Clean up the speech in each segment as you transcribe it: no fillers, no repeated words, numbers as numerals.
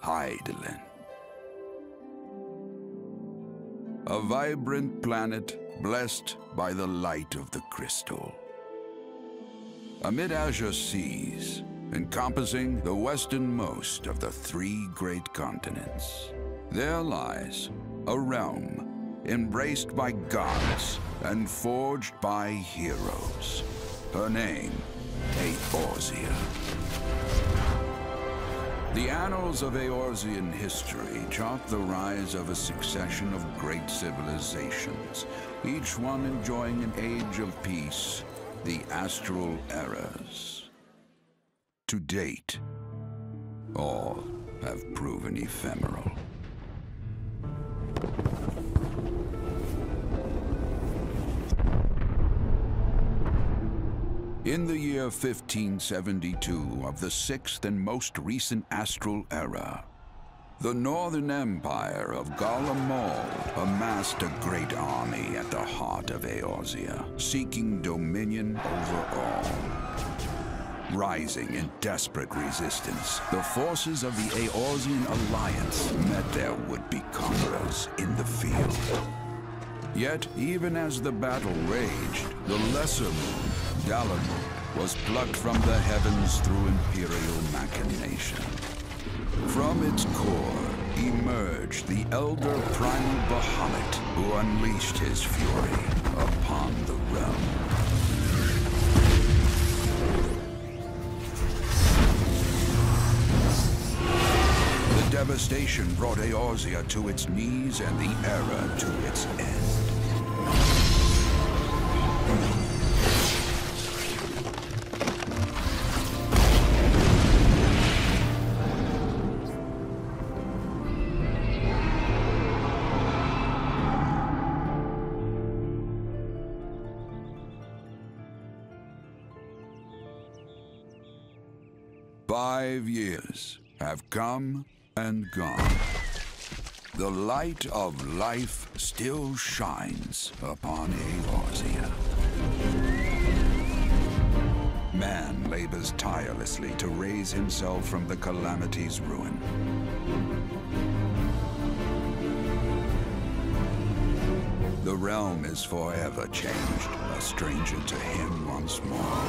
Hydaelyn. A vibrant planet blessed by the light of the crystal. Amid azure seas, encompassing the westernmost of the 3 great continents, there lies a realm embraced by gods and forged by heroes. Her name, Eorzea. The annals of Eorzean history chart the rise of a succession of great civilizations, each one enjoying an age of peace, the Astral Eras. To date, all have proven ephemeral. In the year 1572 of the 6th and most recent Astral Era, the Northern Empire of Golmore amassed a great army at the heart of Eorzea, seeking dominion over all. Rising in desperate resistance, the forces of the Eorzean Alliance met their would-be conquerors in the field. Yet, even as the battle raged, the lesser moon, Dalamud, was plucked from the heavens through imperial machination. From its core emerged the elder primal Bahamut, who unleashed his fury upon the realm. The devastation brought Eorzea to its knees and the era to its end. 5 years have come and gone. The light of life still shines upon Eorzea. Man labors tirelessly to raise himself from the calamity's ruin. The realm is forever changed, a stranger to him once more.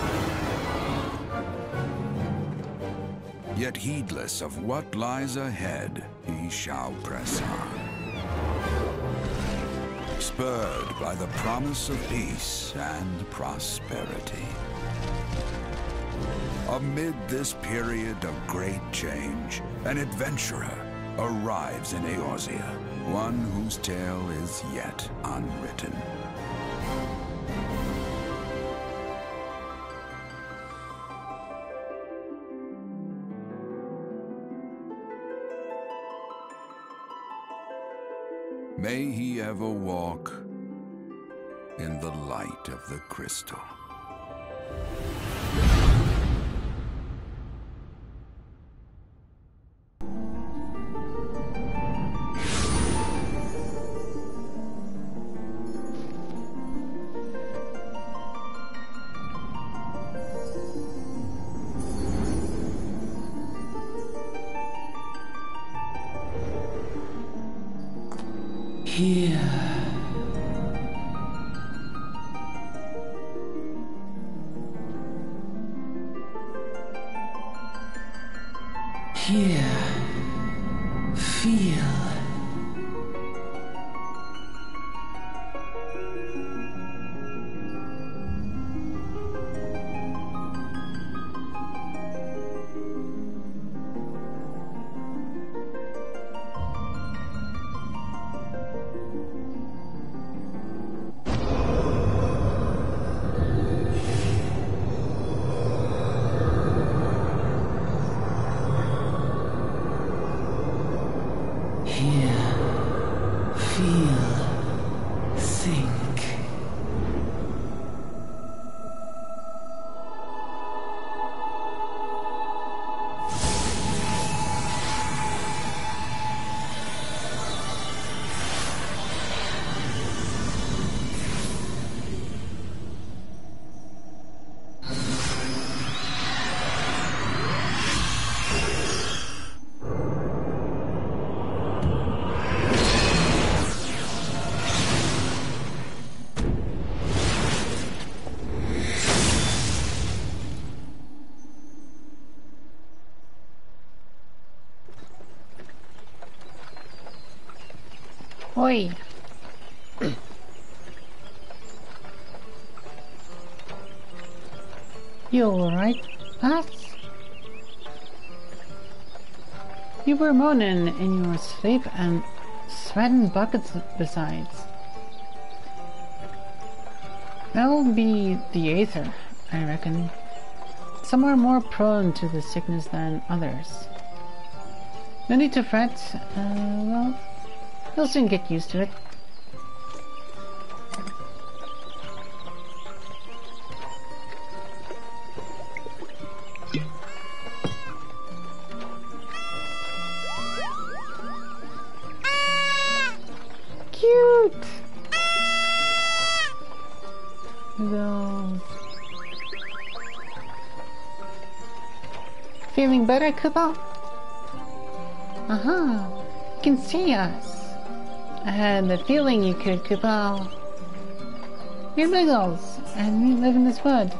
Yet heedless of what lies ahead, he shall press on. Spurred by the promise of peace and prosperity. Amid this period of great change, an adventurer arrives in Eorzea, one whose tale is yet unwritten. May he ever walk in the light of the crystal. Here. Here. Feel. Oi! You alright, Pass? You were moaning in your sleep and sweating buckets besides. That'll be the Aether, I reckon. Some are more prone to the sickness than others. No need to fret. Well, you'll soon get used to it. Cute! Girls. Feeling better, Kupo? You can see us. I had the feeling you could, Kupo. You're Wiggles, and we live in this wood.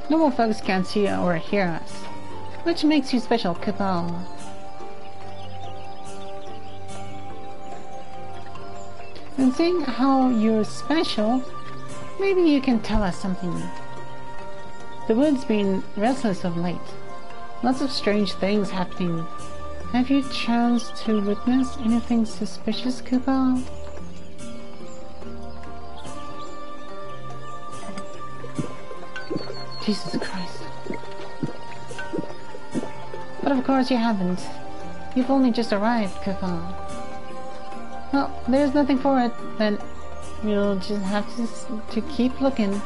Normal folks can't see or hear us, which makes you special, Kupo. And seeing how you're special, maybe you can tell us something. The wood's been restless of late. Lots of strange things happening. Have you chanced to witness anything suspicious, Kupo? Jesus Christ. But of course you haven't. You've only just arrived, Kupo. Well, there's nothing for it, then you'll just have to keep looking.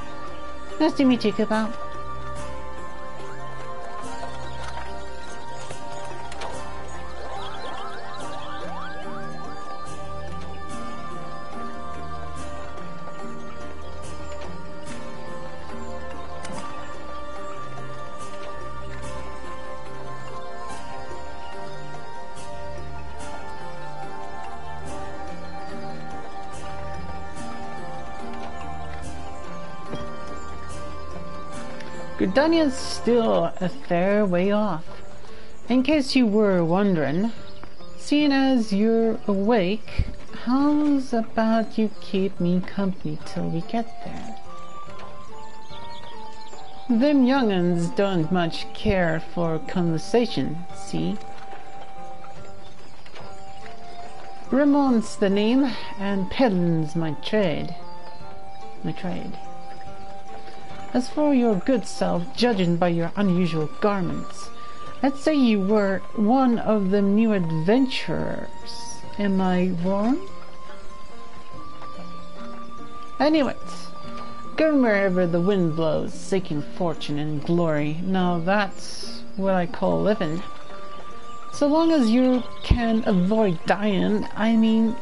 Nice to meet you, Kupo. Gridania's still a fair way off. In case you were wondering, seeing as you're awake, how's about you keep me company till we get there? Them young'uns don't much care for conversation, see? Ramon's the name, and peddling's my trade. As for your good self, judging by your unusual garments, I'd say you were one of the new adventurers. Am I wrong? Anyways, going wherever the wind blows, seeking fortune and glory. Now that's what I call living. So long as you can avoid dying, I mean,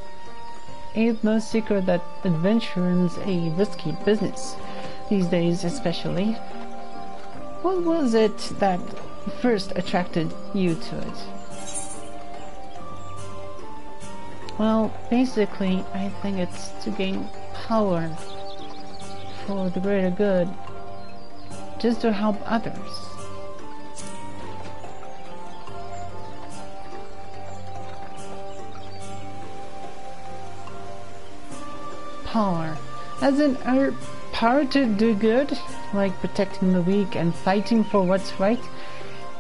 ain't no secret that adventuring's a risky business. These days especially. What was it that first attracted you to it? Well, basically, I think it's to gain power for the greater good, just to help others. Power, as in power to do good, like protecting the weak and fighting for what's right,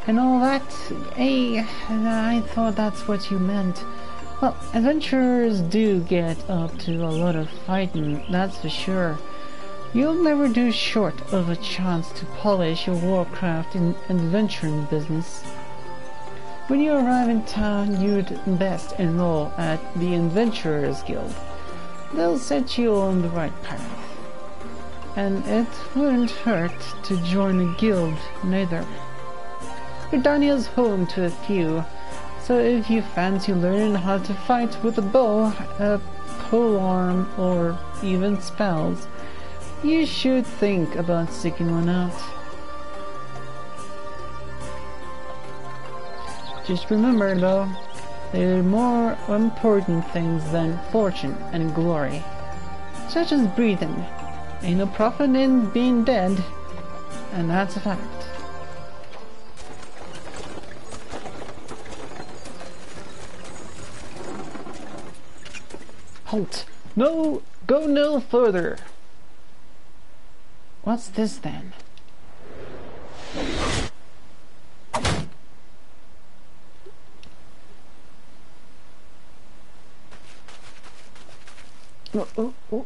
and all that. Hey, I thought that's what you meant. Well, adventurers do get up to a lot of fighting, that's for sure. You'll never do short of a chance to polish your warcraft in adventuring business. When you arrive in town, you'd best enroll at the Adventurers Guild. They'll set you on the right path. And it wouldn't hurt to join a guild, neither. Gridania's home to a few, so if you fancy learning how to fight with a bow, a polearm, or even spells, you should think about seeking one out. Just remember though, there are more important things than fortune and glory, such as breathing. Ain't no profit in being dead. and that's a fact. Halt! No! Go no further! What's this then?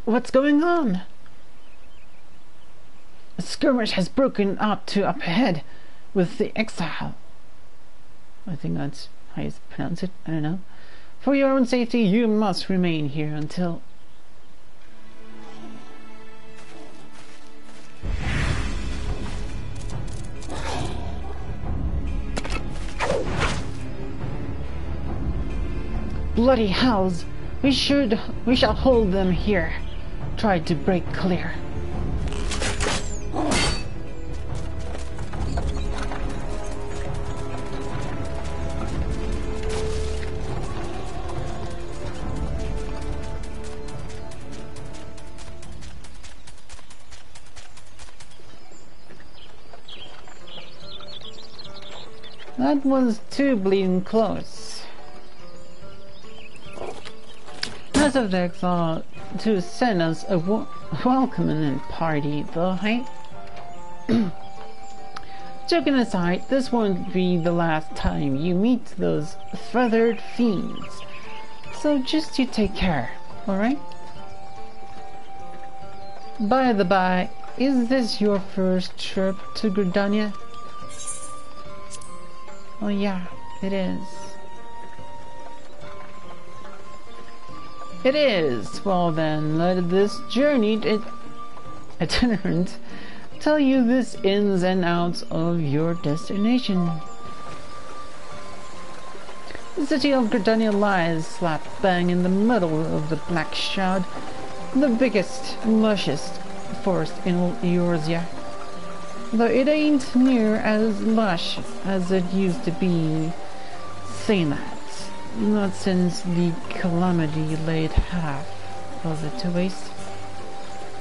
What's going on? A skirmish has broken out up ahead with the exile. I think that's how you pronounce it. I don't know. For your own safety, you must remain here until... Bloody hells! We shall hold them here. Try to break clear. That was too bleeding close. Nice of the exile to send us a welcoming party, though, hey? Joking aside, this won't be the last time you meet those feathered fiends. So just you take care, alright? By the by, is this your first trip to Gridania? Oh yeah, it is. It is! Well then, let this journey itinerant tell you the ins and outs of your destination. The city of Gridania lies slap bang in the middle of the Black Shroud, the biggest, lushest forest in Eorzea. Though it ain't near as lush as it used to be, saying that, not since the calamity laid half of it to waste.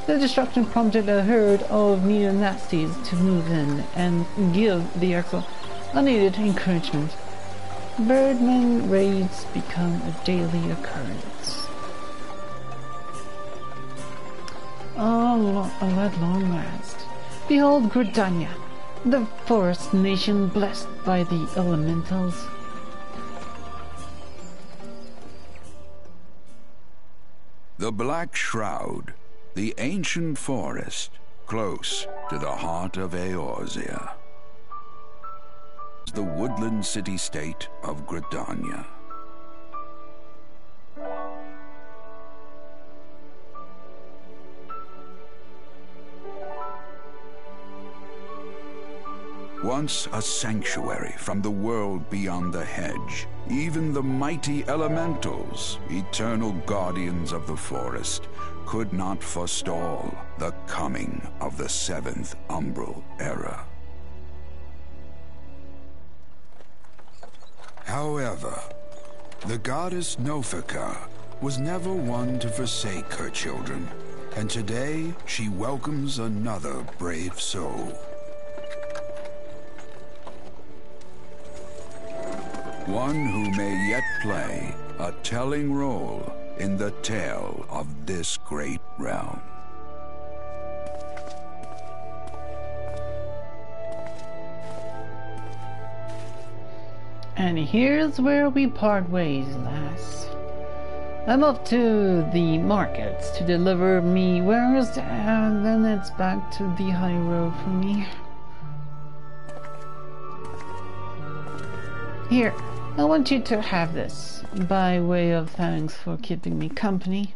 The destruction prompted a herd of neo-Nazis to move in and give the exile unneeded encouragement. Birdman raids become a daily occurrence. At long last, behold Gridania, the forest nation blessed by the elementals. The Black Shroud, the ancient forest, close to the heart of Eorzea. The woodland city-state of Gridania. Once a sanctuary from the world beyond the hedge, even the mighty elementals, eternal guardians of the forest, could not forestall the coming of the 7th Umbral Era. However, the goddess Nofika was never one to forsake her children, and today she welcomes another brave soul. One who may yet play a telling role in the tale of this great realm. And here's where we part ways, lass. I'm off to the markets to deliver me wares, and then it's back to the high road for me. Here, I want you to have this, by way of thanks for keeping me company.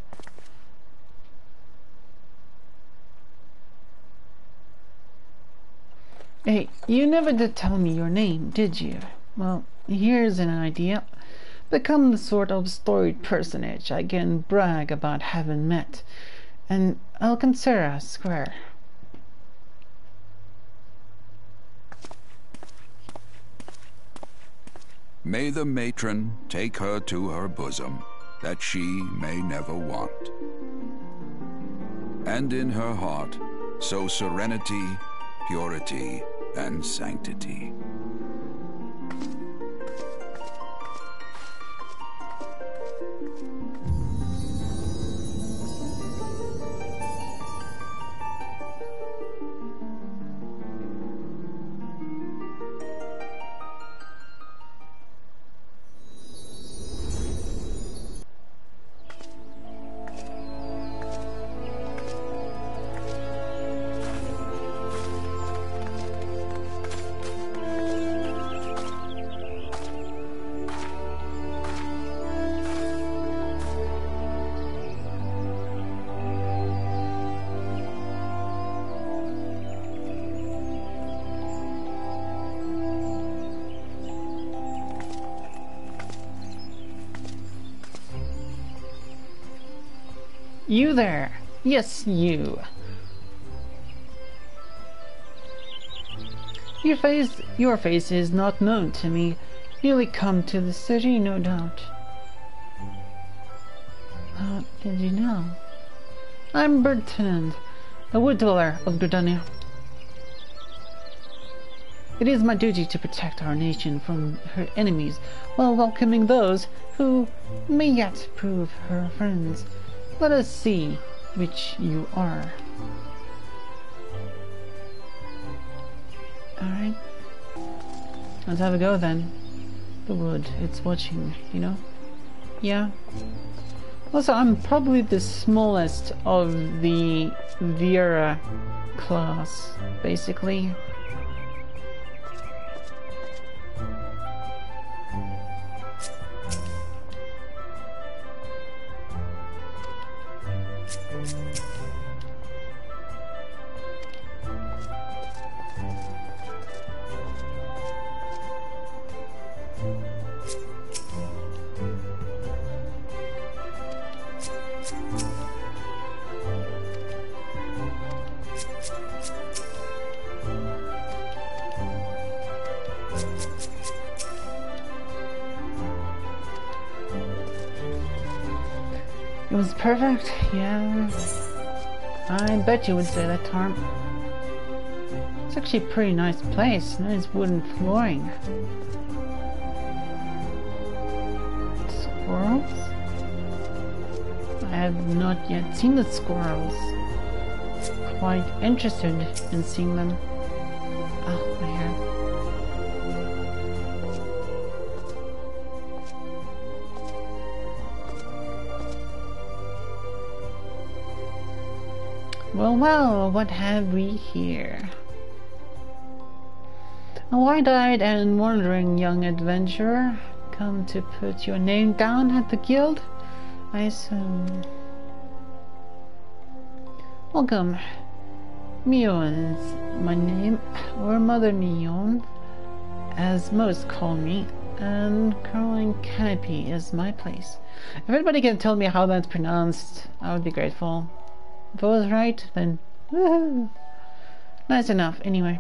Hey, you never did tell me your name, did you? Well, here's an idea. Become the sort of storied personage I can brag about having met, and I'll consider us square. May the matron take her to her bosom, that she may never want. And in her heart, sow serenity, purity and sanctity. You there! Yes, you! Your face is not known to me. Newly come to the city, no doubt. How did you know? I'm Bertrand, a wood dweller of Gridania. It is my duty to protect our nation from her enemies, while welcoming those who may yet prove her friends. Let us see which you are. Alright. Let's have a go then. The wood, it's watching, you know? Yeah. Also, I'm probably the smallest of the Viera class, basically. It was perfect, yeah. I bet you would say that, Tarm. It's actually a pretty nice place. Nice wooden flooring. Squirrels? I have not yet seen the squirrels. Quite interested in seeing them. Oh, my hair. Well, what have we here? A wide-eyed and wandering young adventurer, come to put your name down at the guild, I assume. Welcome. Mion's my name, or Mother Mion, as most call me, and Curling Canopy is my place. If anybody can tell me how that's pronounced, I would be grateful. If I was right, then woohoo! Nice enough, anyway.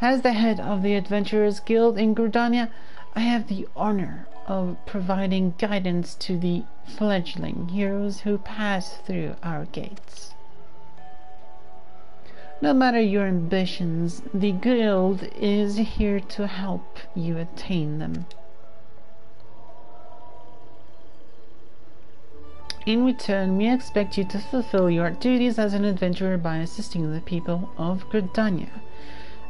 As the head of the Adventurers Guild in Gridania, I have the honor of providing guidance to the fledgling heroes who pass through our gates. No matter your ambitions, the Guild is here to help you attain them. In return, we expect you to fulfill your duties as an adventurer by assisting the people of Gridania.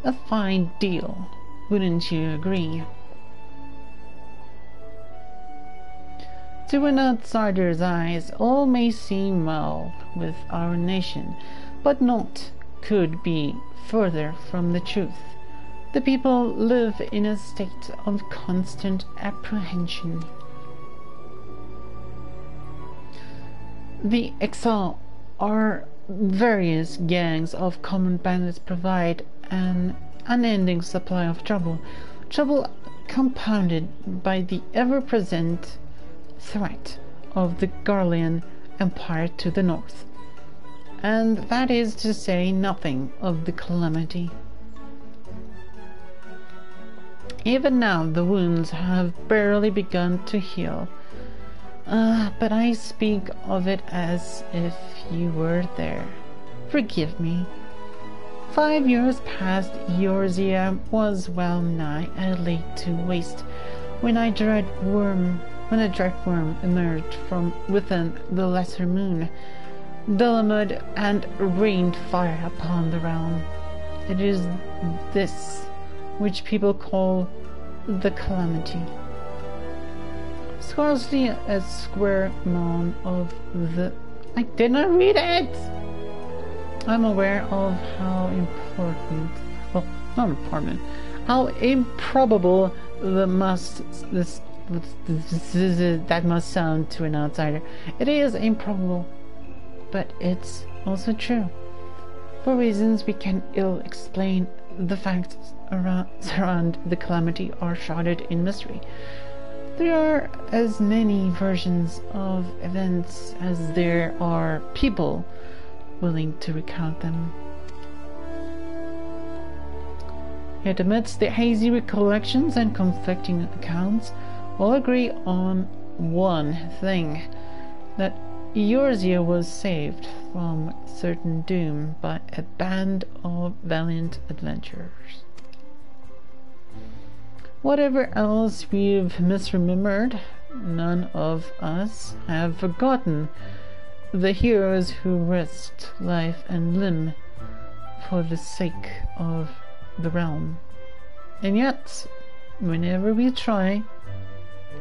A fine deal, wouldn't you agree? To an outsider's eyes, all may seem well with our nation, but naught could be further from the truth. The people live in a state of constant apprehension. The XIV are various gangs of common bandits provide an unending supply of trouble compounded by the ever-present threat of the Garlean Empire to the north, and that is to say nothing of the calamity. Even now the wounds have barely begun to heal. But I speak of it as if you were there. Forgive me. 5 years past, Eorzea was well nigh laid to waste when a dread worm emerged from within the lesser moon, Delamud, and rained fire upon the realm. It is this which people call the Calamity. Scarcely a square mile of the... I did not read it! I'm aware of how important... well, not important. How improbable that must sound to an outsider. It is improbable, but it's also true. For reasons we can ill explain, the facts around the Calamity are shrouded in mystery. There are as many versions of events as there are people willing to recount them. Yet amidst the hazy recollections and conflicting accounts, all agree on one thing, that Eorzea was saved from certain doom by a band of valiant adventurers. Whatever else we've misremembered, none of us have forgotten the heroes who risked life and limb for the sake of the realm. And yet, whenever we try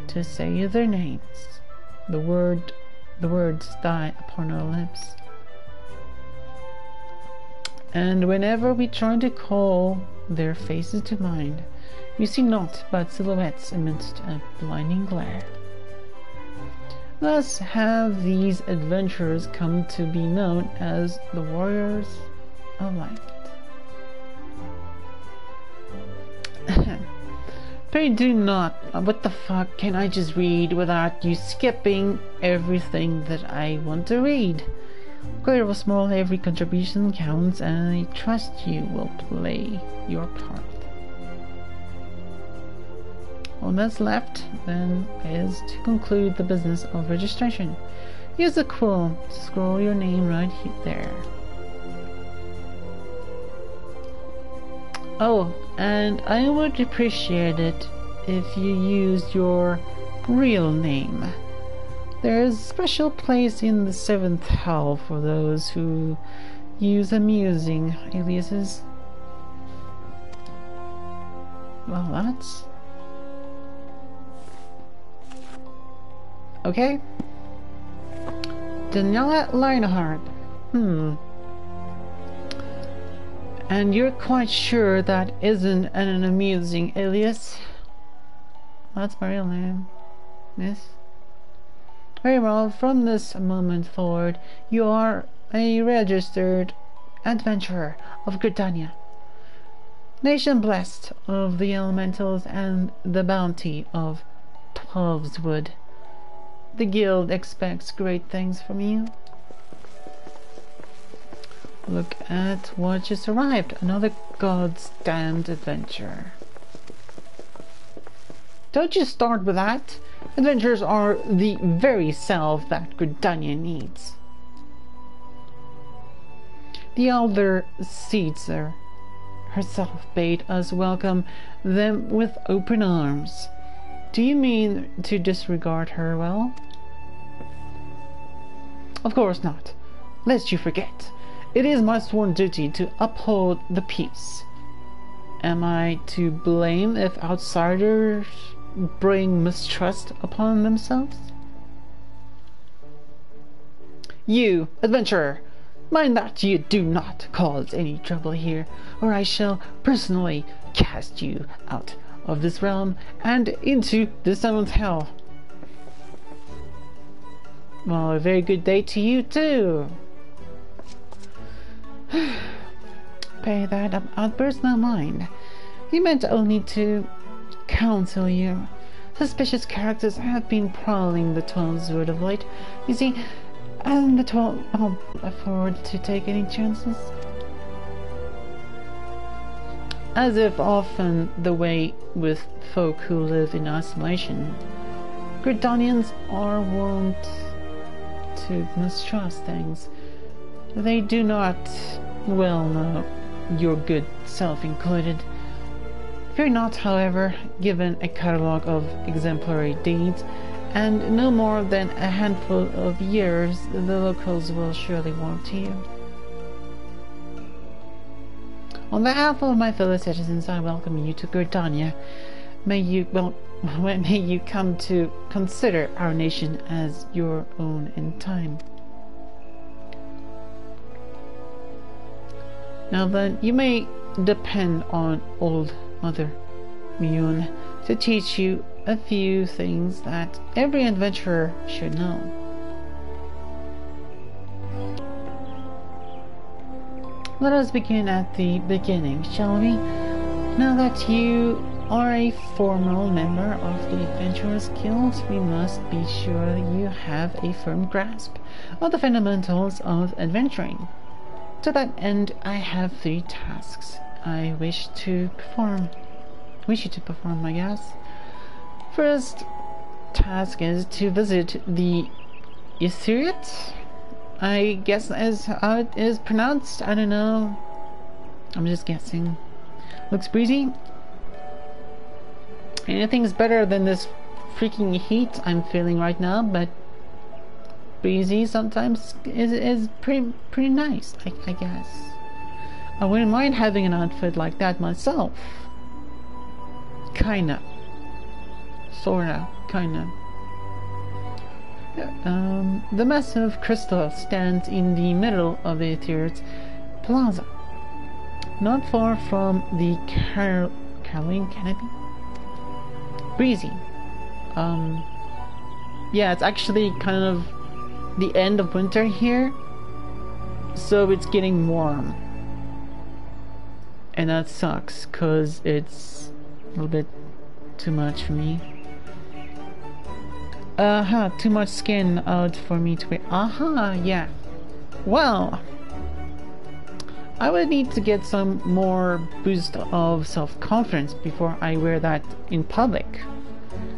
to say their names, the words die upon our lips. And whenever we try to call their faces to mind, we see naught but silhouettes amidst a blinding glare. Thus have these adventurers come to be known as the Warriors of Light. Pray do not. What the fuck can I just read without you skipping everything that I want to read? Great or small, every contribution counts, and I trust you will play your part. All that's left, then, is to conclude the business of registration. Use the quill to scroll your name right there. Oh, and I would appreciate it if you used your real name. There is a special place in the 7th hell for those who use amusing aliases. Well, that's... okay. D'niella Leonhart. And you're quite sure that isn't an amusing alias? That's my real name, miss. Very well, from this moment forward, you are a registered adventurer of Gridania, nation blessed of the elementals and the bounty of Twelveswood. The guild expects great things from you. Look at what just arrived. Another god's damned adventure. Don't you start with that. Adventures are the very self that Gridania needs. The elder Caesar herself bade us welcome them with open arms. Do you mean to disregard her, well? Of course not. Lest you forget, it is my sworn duty to uphold the peace. Am I to blame if outsiders bring mistrust upon themselves? You, adventurer, mind that you do not cause any trouble here, or I shall personally cast you out of this realm and into the 7th hell. Well, a very good day to you too. Pay that outburst no mind. He meant only to counsel you. Suspicious characters have been prowling the Twelveswood of late. You see, and the 12 won't afford to take any chances. As if often the way with folk who live in isolation, Gridanians are wont to mistrust things They do not, well, your good self included. Fear not, however, given a catalogue of exemplary deeds, and no more than a handful of years, the locals will surely warm to you. On behalf of my fellow citizens, I welcome you to Gridania. May you come to consider our nation as your own in time. Now then, you may depend on old Mother Mune to teach you a few things that every adventurer should know. Let us begin at the beginning, shall we? Now that you are a formal member of the Adventurers Guild, we must be sure you have a firm grasp of the fundamentals of adventuring. To that end, I have 3 tasks I wish you to perform, I guess. First task is to visit the Eorzea. I guess as how it is pronounced. I don't know. I'm just guessing. Looks breezy. Anything's better than this freaking heat I'm feeling right now, but breezy sometimes is pretty nice, I guess. I wouldn't mind having an outfit like that myself. Kinda. Sorta. Kinda. The massive crystal stands in the middle of the Eorzea Plaza, not far from the Caroline Canopy. Breezy. Yeah, it's actually kind of the end of winter here, so it's getting warm. And that sucks, cause it's a little bit too much for me. Too much skin out for me to wear. Yeah. Well, I would need to get some more boost of self-confidence before I wear that in public.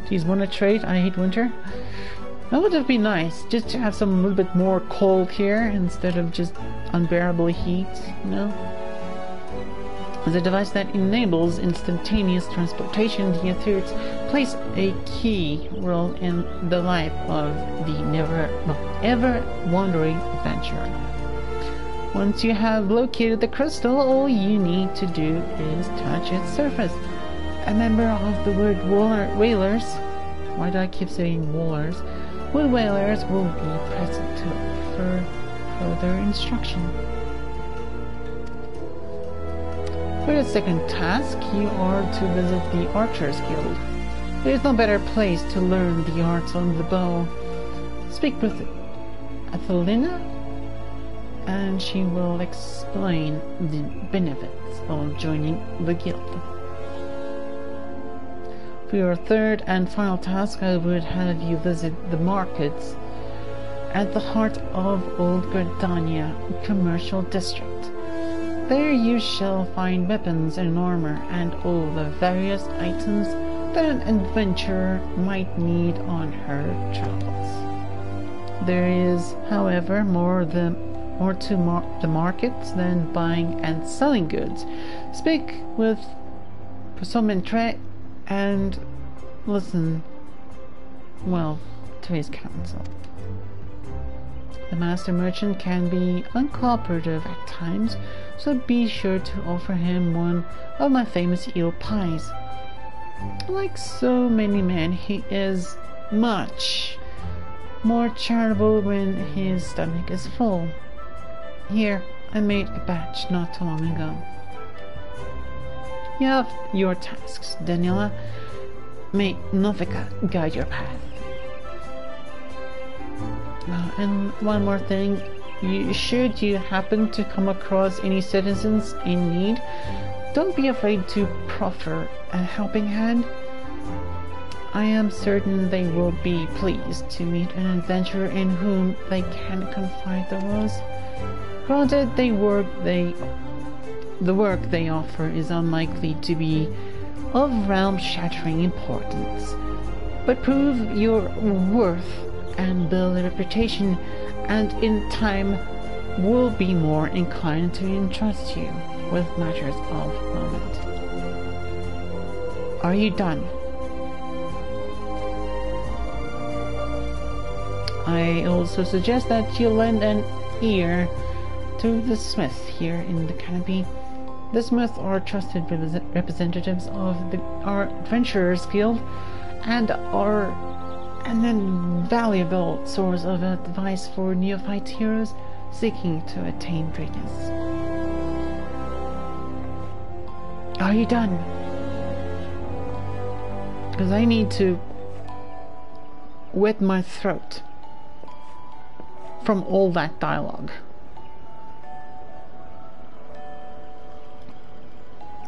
Geez, wanna trade? I hate winter. That would have been nice, just to have some little bit more cold here instead of just unbearable heat, you know? As a device that enables instantaneous transportation, the Eorzea plays a key role in the life of the ever-wandering adventurer. Once you have located the crystal, all you need to do is touch its surface. A member of the Wood Whalers, why do I keep saying Whalers? Wood Whalers will be present to offer further instruction. For your second task, you are to visit the Archers Guild. There is no better place to learn the arts of the bow. Speak with Athelina, and she will explain the benefits of joining the guild. For your third and final task, I would have you visit the markets at the heart of Old Gridania Commercial District. There you shall find weapons and armor and all the various items that an adventurer might need on her travels. There is, however, more to the markets than buying and selling goods. Speak with Posomentre and listen, well, to his counsel. The master merchant can be uncooperative at times, so be sure to offer him one of my famous eel pies. Like so many men, he is much more charitable when his stomach is full. Here, I made a batch not too long ago. You have your tasks, D'niella. May Novika guide your path. And one more thing, should you happen to come across any citizens in need, don't be afraid to proffer a helping hand. I am certain they will be pleased to meet an adventurer in whom they can confide their woes. Granted, the work they offer is unlikely to be of realm-shattering importance, but prove your worth and build a reputation, and in time will be more inclined to entrust you with matters of moment. Are you done? I also suggest that you lend an ear to the smith here in the canopy. The smiths are trusted representatives of our Adventurers Guild and are an invaluable source of advice for neophyte heroes seeking to attain greatness. Are you done? Because I need to wet my throat from all that dialogue.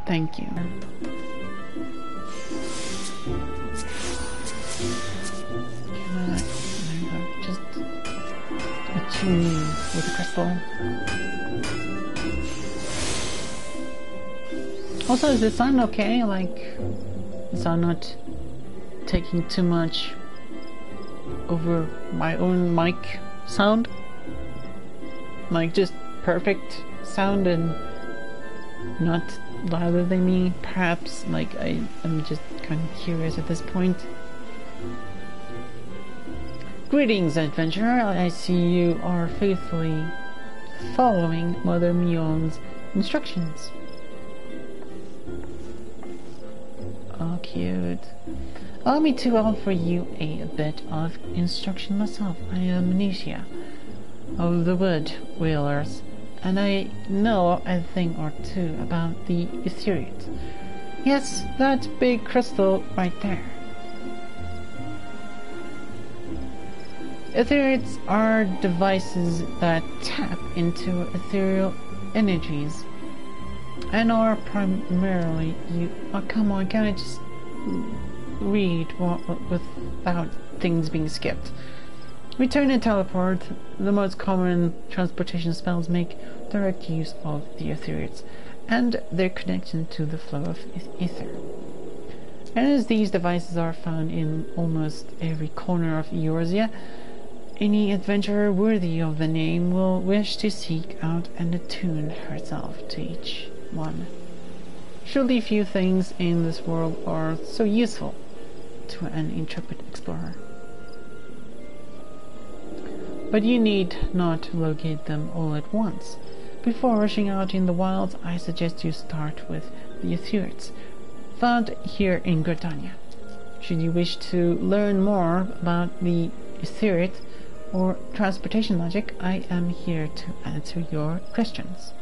Thank you. Just attune with the crystal. Also, is the sound okay? Like, is sound not taking too much over my own mic sound? Like, just perfect sound and not louder than me, perhaps? Like, I'm just kind of curious at this point. Greetings, adventurer. I see you are faithfully following Mother Mion's instructions. Oh, cute. Allow me to offer you a bit of instruction myself. I am Nisha of the Wood Whalers, and I know a thing or two about the Eorzea. Yes, that big crystal right there. Ethereals are devices that tap into ethereal energies and are primarily oh, come on, can I just read without things being skipped? Return and teleport, the most common transportation spells, make direct use of the Ethereals and their connection to the flow of ether. And as these devices are found in almost every corner of Eorzea, any adventurer worthy of the name will wish to seek out and attune herself to each one. Surely few things in this world are so useful to an intrepid explorer. But you need not locate them all at once. Before rushing out in the wilds, I suggest you start with the Eorzea, found here in Gridania. Should you wish to learn more about the Eorzea or transportation magic, I am here to answer your questions.